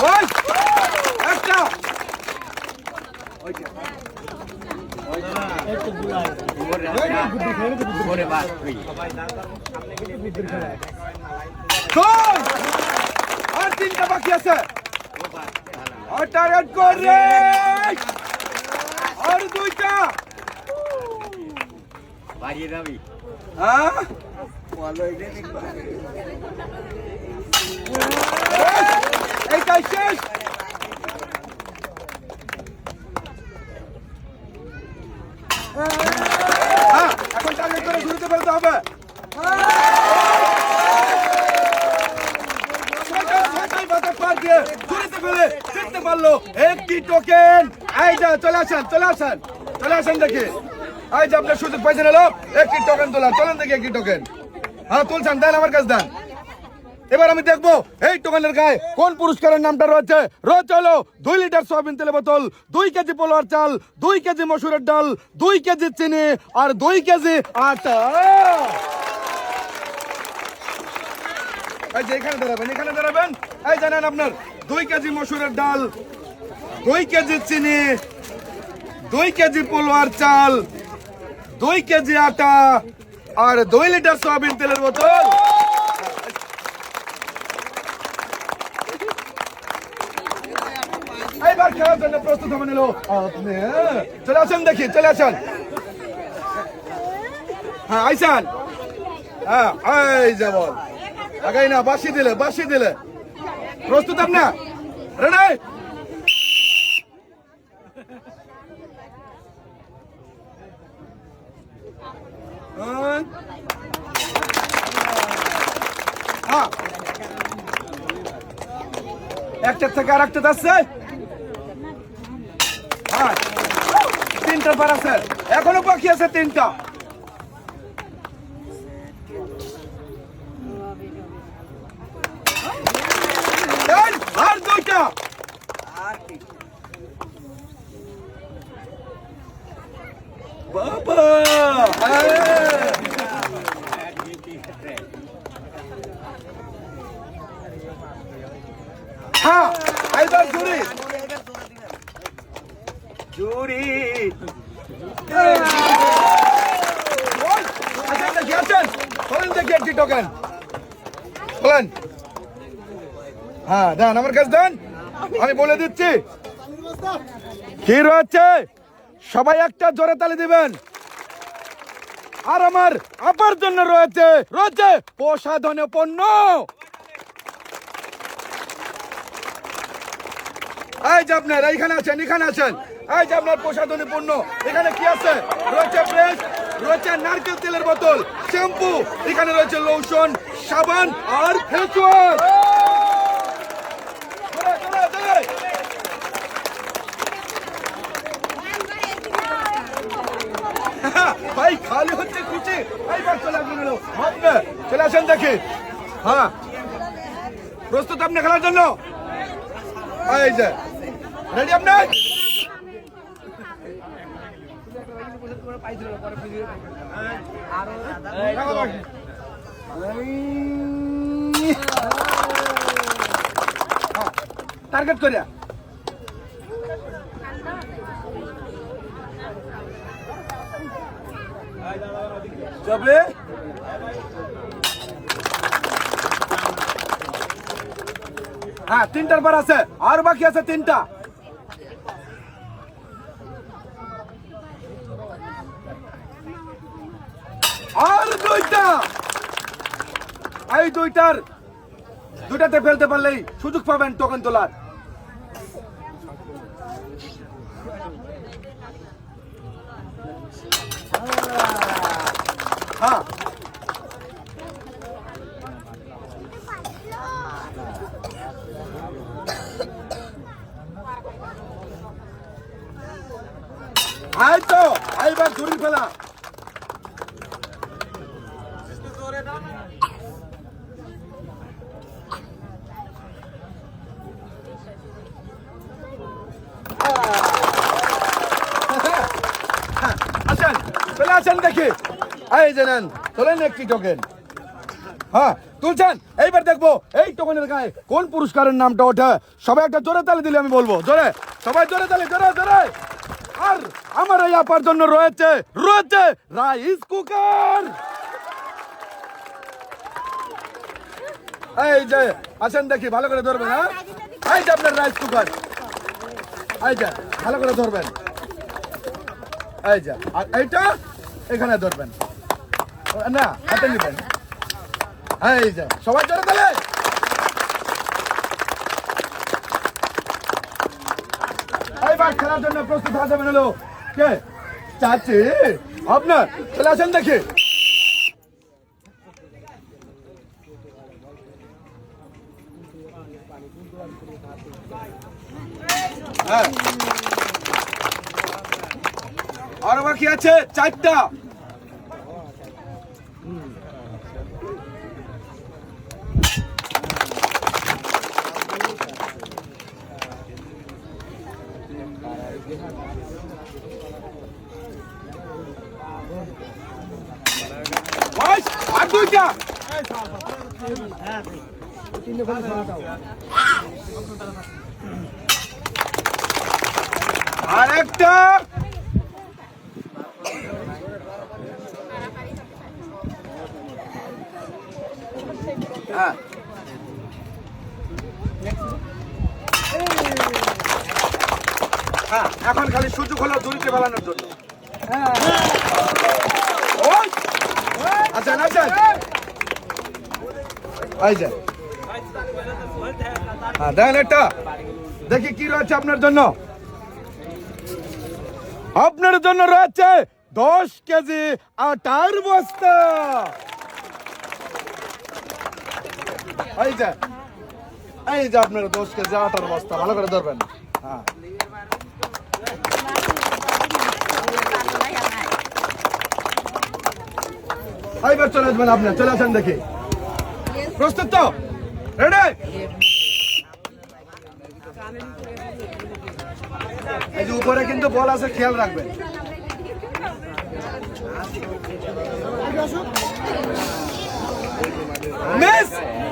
ওই একটা আর তিনটা বাকি আছে আর টার্গেট করে আর দুইটা বাড়িয়ে যাবি হ্যাঁ এইটাই শেষ হ্যাঁ এখন টার্গেট করে ঘুরতে ফেলতে হবে একটি টোকেন চলে আসেন দেখি এই যে আপনার সুযোগ পাইছেন এলো একটি টোকেন তোলার চলেন দেখি একটি টোকেন হ্যাঁ তুলছেন দেন আমার কাছে দেন এবার আমি দেখবো এই টোকেনের গায়ে কোন পুরস্কারের নামটা রয়েছে হলো 2 লিটার সয়াবিন তেলের বোতল 2 কেজি পোলোয়ার চাল 2 কেজি মসুরের ডাল 2 কেজি চিনি আর 2 কেজি আটা এই যে এখানে দাঁড়াবেন এই জানেন আপনার 2 কেজি মসুরের ডাল 2 কেজি চিনি 2 কেজি পোলোয়ার চাল 2 কেজি আটা আর 2 লিটার সয়াবিন তেলের বোতল এইবার খেলার জন্য প্রস্তুত হবেন এলো আপনি চলে আসেন দেখি চলে আসেন হ্যাঁ আইসান হ্যাঁ এই যেমন আগাই না বাসি দিলে প্রস্তুত আপনি রেডি হ্যাঁ একটা থেকে আর একটা যাচ্ছে হ্যাঁ তিনটা পার আছে এখনো বাকি আছে তিনটা আর দুইটা বাবা হ্যাঁ এইবার জুরি দেখি একটি টোকেন বলেন হ্যাঁ দেন আমার কাছে দেন আমি বলে দিচ্ছি কি রয়েছে সবাই একটা জোরে তালি দিবেন আর আমার আপার জন্য রয়েছে প্রসাধনীয় পণ্য এই যে আপনার এখানে আছেন এই যে আপনার প্রসাধনী পণ্য এখানে কি আছে রয়েছে ব্রাশ রয়েছে নারকেল তেলের বোতল শ্যাম্পু এখানে রয়েছে লোশন সাবান আর ফেস ওয়াশ ভাই খালি হচ্ছে খুশি এইবার চলে আসুন আপনি চলে আসেন দেখি হ্যাঁ প্রস্তুত আপনি খেলার জন্য এই যে রেডি আপনি টার্গেট করিয়া যাবে হ্যাঁ তিনটার পর আছে আর বাকি আছে তিনটা আর দুইটা এই দুইটাতে ফেলতে পারলেই সুযোগ পাবেন টোকেন তোলার হ্যাঁ এই তো এইবার ঝুড়ি ফেলা আসেন চলে আসেন দেখি এই যে নেন তোলেন একটি টোকেন হ্যাঁ তুলছেন। এইবার দেখবো এই টোকনের গায়ে কোন পুরস্কারের নামটা ওঠে। সবাই একটা জোরে তালি দিলে আমি বলবো, জোরে সবাই জোরে তালি, জোরে জোরে। আর আমার এই আপার জন্য রয়েছে রয়েছে রাইস কুকার। এই যে আসেন দেখি, ভালো করে ধরবেন। হ্যাঁ, এই যে আপনার রাইস কুকার, এই যে ভালো করে ধরবেন। এই যে আর এইটা এখানে ধরবেন না, হাতে নিবেন। এই যে সবাই জোরে তালে। এইবার খেলার জন্য প্রস্তুত হয়ে যাবেন। হলো কে? চাচি আপনার, চলে আসেন দেখি। হ্যাঁ, আর বাকি আছে 4টা। আর 2টা। আর একটা। হ্যাঁ, এখন খালি সুযোগ হলো দড়িতে ফেলানোর জন্য। আচ্ছা আচ্ছা, এই যে দেন একটা দেখি কি রয়েছে আপনার জন্য। আপনার জন্য রয়েছে 10 কেজি আটার বস্তা। এই যে আপনার 10 কেজি আটার বস্তা, ভালো করে ধরবেন। হ্যাঁ, এইবার চলে আসবেন আপনি, চলে আসেন দেখি। প্রস্তুত তো? রেডি? এই যে উপরে কিন্তু বল আছে, খেয়াল রাখবেন। মিস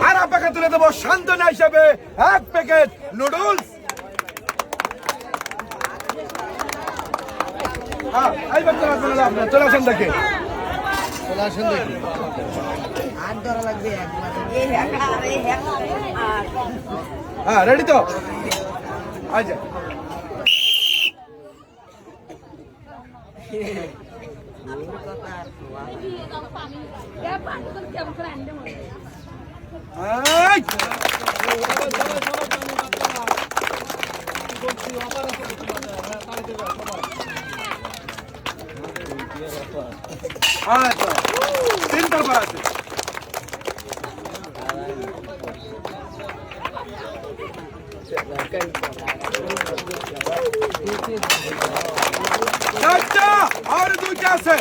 আর আপনাকে তুলে দেবো সান্ত্বনা হিসাবে 1 প্যাকেট নুডলস। এইবার চলে আসবেন আপনি, চলে আসেন দেখি। হ্যাঁ, রেডি তো? আচ্ছা, তিনটার পর আছে। চারটা আর 2টা আছে।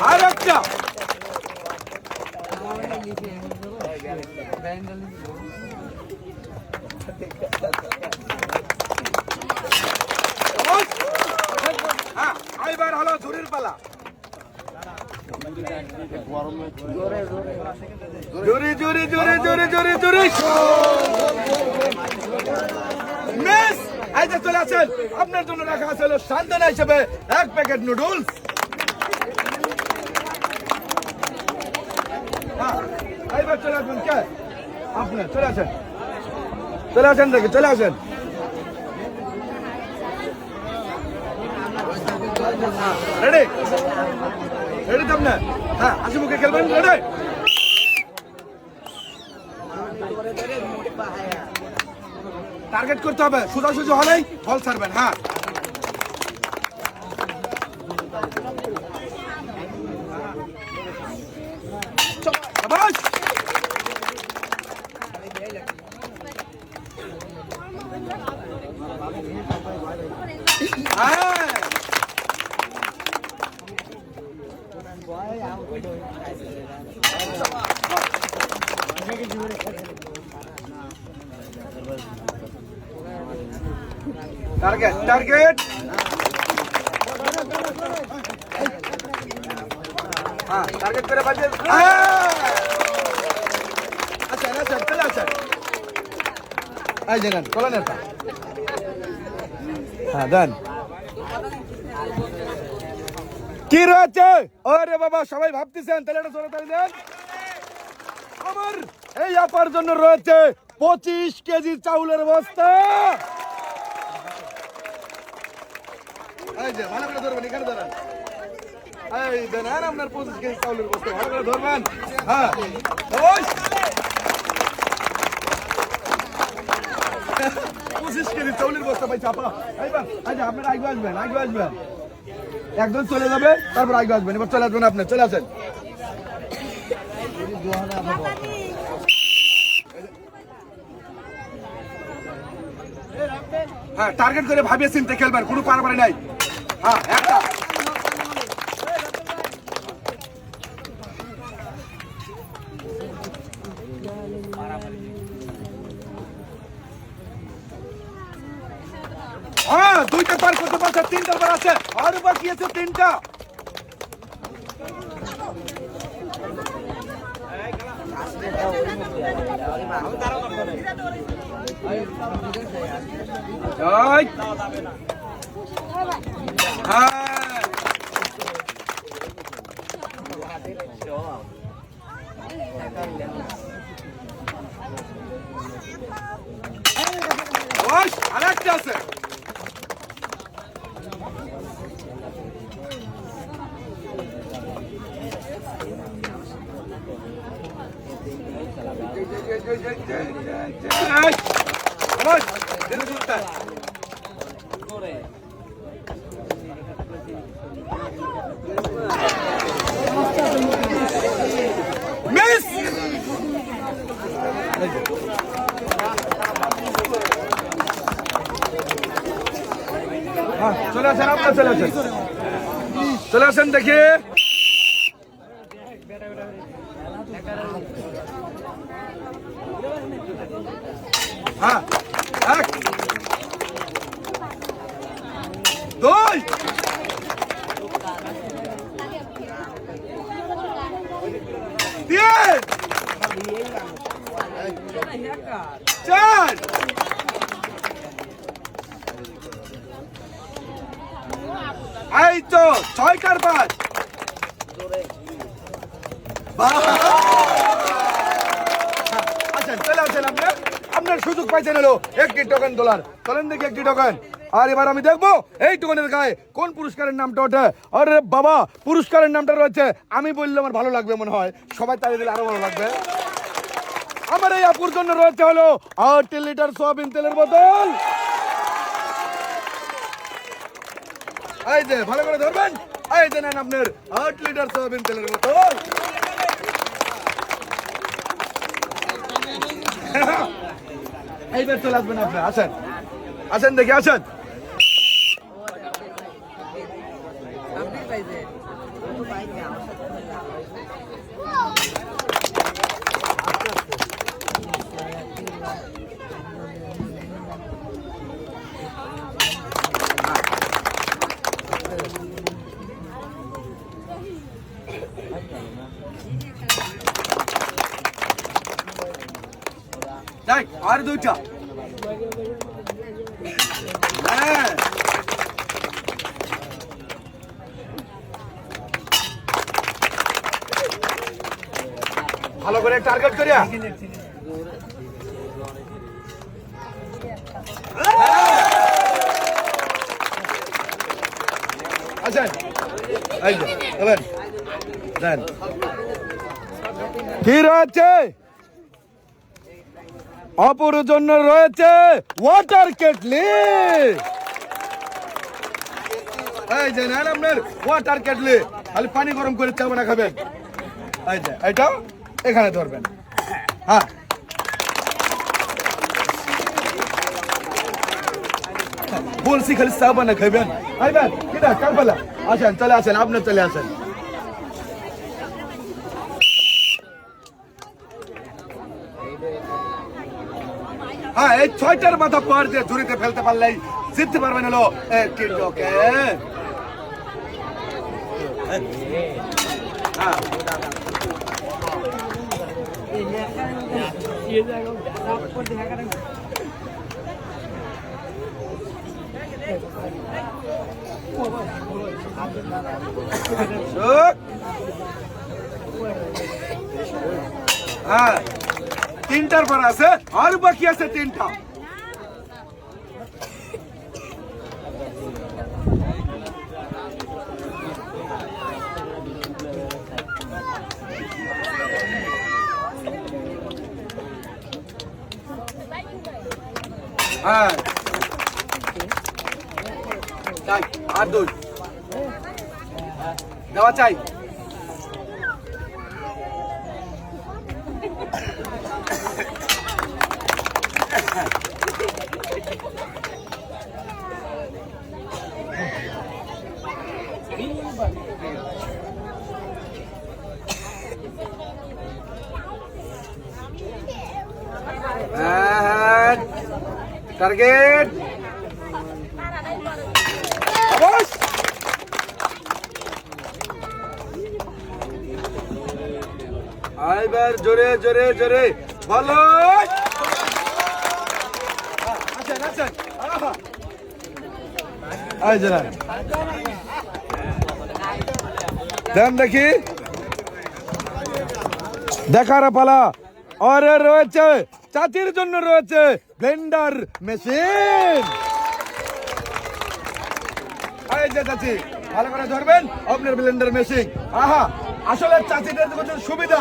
আর একটা। এইবার হলো ঝুড়ির পালা। জোরে জোরে জোরে জোরে জোরে জোরে। মিস, এই যে চলে আসেন, আপনার জন্য রাখা আছে হলো সান্ত্বনা হিসেবে 1 প্যাকেট নুডলস। এইবার চলে আসবেন কে? আপনি চলে আসেন, চলে আসেন দেখি, চলে আসেন। রেডি? রেডি তো আপনার? হ্যাঁ, হাসি মুখে খেলবেন। রেডি? টার্গেট করতে হবে, সোজাসুজি হলেই বল ছাড়বেন। হ্যাঁ, টার্গেট টার্গেট। হ্যাঁ টার্গেট করে বাজে। আচ্ছা আচ্ছা চলে আসেন। এই যে নেন কলানের টা। হ্যাঁ দেন। কি রয়েছে? ওরে বাবা সবাই ভাবতেছেন, তাহলে এটা জোরে তালি দেন। আমার এই আপার জন্য রয়েছে 25 কেজি চাউলের বস্তা। এই যে ভালো করে ধরবেন, এখানে ধরেন। এই দেন আর আপনার 25 কেজি চাউলের বস্তা ভালো করে ধরবেন। হ্যাঁ ওই 25 কেজি চাউলের বস্তা পাই চাপা। এইবার আচ্ছা আপনারা আগে আসবেন, আগে আসবেন। একদম চলে যাবে, তারপর আগে আসবেন। এবার চলে আসবেন, আপনি চলে আসেন। হ্যাঁ টার্গেট করে ভাবিয়ে চিনতে খেলবেন, কোনো পারাপারি নাই। হ্যাঁ একটা হ্যাঁ দুইটা পার করতে পারছে, তিনটা পার আছে আর বাকি আছে তিনটা। আরেকটা আছে। চলে আসেন, আপনার চলে আসেন, চলে আসেন দেখি। হ্যাঁ এক দুই তিন চার এই তো ছয়টার পাঁচ। আচ্ছা চলে আসেন, আপনার সুযোগ পাইছেন হলো একটি টোকেন তোলার। চলেন দেখি একটি টোকেন। আর এবার আমি দেখবো এই টোকেনের গায়ে কোন পুরস্কারের নামটা ওঠে। আরে বাবা পুরস্কারের নামটা রয়েছে, আমি বললে আমার ভালো লাগবে মনে হয়, সবাই তাড়িয়ে দিলে আরো ভালো লাগবে। আমার এই আপুর জন্য রয়েছে হলো 8 লিটার সয়াবিন তেলের বোতল। এই যে ভালো করে ধরবেন, এই যে নেন আপনার 8 লিটার সয়াবিন তেলের বোতল। এইবার চলে আসবেন আপনি, আসেন আসেন দেখি আসেন। যাই আর দুইটা। হ্যাঁ ভালো করে টার্গেট করিয়া। আচ্ছা এই যে দেন কি রয়েছে? অপর জন্য রয়েছে ওয়াটার কেটলি। এই যে নেন আপনার ওয়াটার কেটলি, খালি পানি গরম করে চা বানা খাবেন। এই যে এটা এখানে ধরবেন। হ্যাঁ বলছি খালি চা বানা খাবেন। আইবেন কিনা কারবালা, আসেন চলে আসেন, আপনি চলে আসেন। হ্যাঁ এই 6টার মাথা পার দিয়ে ঝুড়িতে ফেলতে পারলেই জিততে পারবেন হলো একটি টোকেন। হ্যাঁ, তিনটার পর আছে আর বাকি আছে তিনটা। হ্যাঁ, চাই আর দুই দেওয়া চাই। টার্গেট আইবার জোরে জোরে জোরে ভালো। আচ্ছা আচ্ছা আই জরা দেন দেখি দেখার পালা। আরে রয়েছে চাচির জন্য রয়েছে ব্লেন্ডার মেশিন। এই যে চাচি ভালো করে ধরবেন আপনার ব্লেন্ডার মেশিন। আহা, আসলে চাচিদের সুবিধা,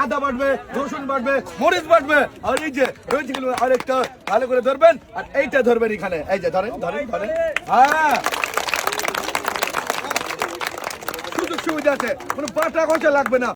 আদা বাটবে, রসুন বাটবে, মরিচ বাটবে। আর এই যে রয়েছে আরেকটা ভালো করে ধরবেন আর এইটা ধরবেন এখানে। এই যে ধরেন ধরেন ধরেন। হ্যাঁ, সুযোগ সুবিধা আছে, কোনো পাটা খরচা লাগবে না।